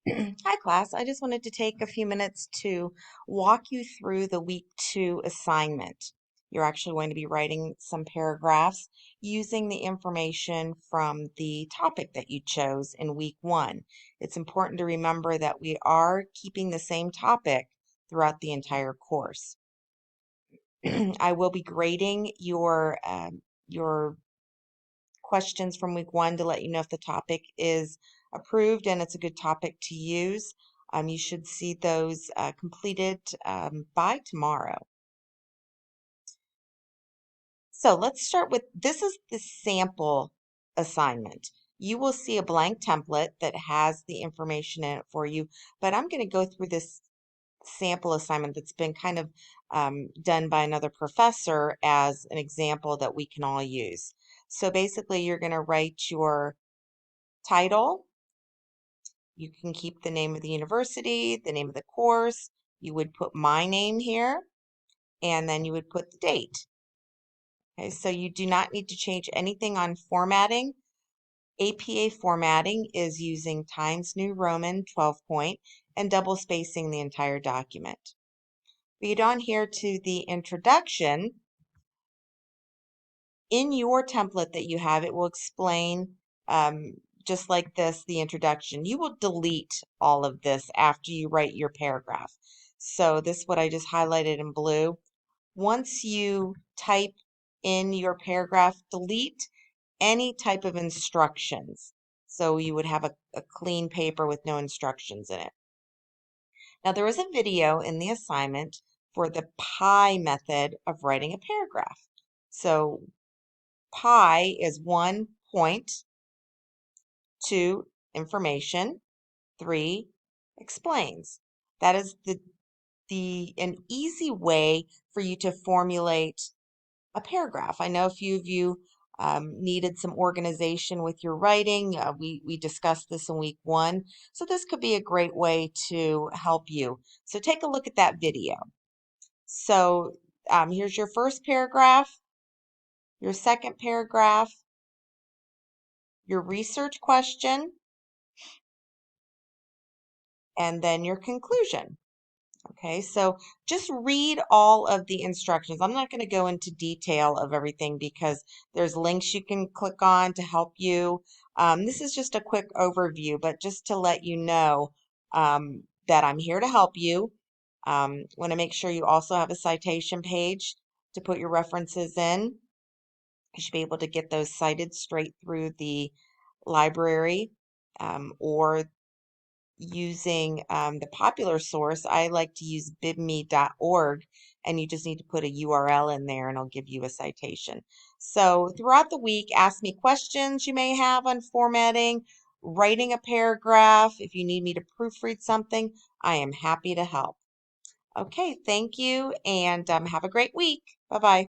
Hi, class. I just wanted to take a few minutes to walk you through the week 2 assignment. You're actually going to be writing some paragraphs using the information from the topic that you chose in week 1. It's important to remember that we are keeping the same topic throughout the entire course. I will be grading your questions from week 1 to let you know if the topic is approved and it's a good topic to use. You should see those completed by tomorrow. So let's start with this is the sample assignment. You will see a blank template that has the information in it for you, but I'm going to go through this sample assignment that's been kind of done by another professor as an example that we can all use. So basically, you're going to write your title. You can keep the name of the university, the name of the course. You would put my name here, and then you would put the date. Okay, so you do not need to change anything on formatting. APA formatting is using Times New Roman 12 point and double spacing the entire document. Read on here to the introduction. In your template that you have, it will explain just like this, the introduction. You will delete all of this after you write your paragraph. So this is what I just highlighted in blue. Once you type in your paragraph, delete any type of instructions. So you would have a clean paper with no instructions in it. Now there is a video in the assignment for the PI method of writing a paragraph. So PI is 1 point, 2 information, 3 explains. That is an easy way for you to formulate a paragraph. I know a few of you needed some organization with your writing. We discussed this in week 1, so this could be a great way to help you. So take a look at that video. So here's your first paragraph, your second paragraph, your research question, and then your conclusion. Okay, so just read all of the instructions. I'm not going to go into detail of everything because there's links you can click on to help you. This is just a quick overview, but just to let you know that I'm here to help you. Want to make sure you also have a citation page to put your references in. You should be able to get those cited straight through the library or using the popular source. I like to use bibme.org, and you just need to put a URL in there and it'll give you a citation. So throughout the week, ask me questions you may have on formatting, writing a paragraph. If you need me to proofread something, I am happy to help. Okay, thank you, and have a great week. Bye-bye.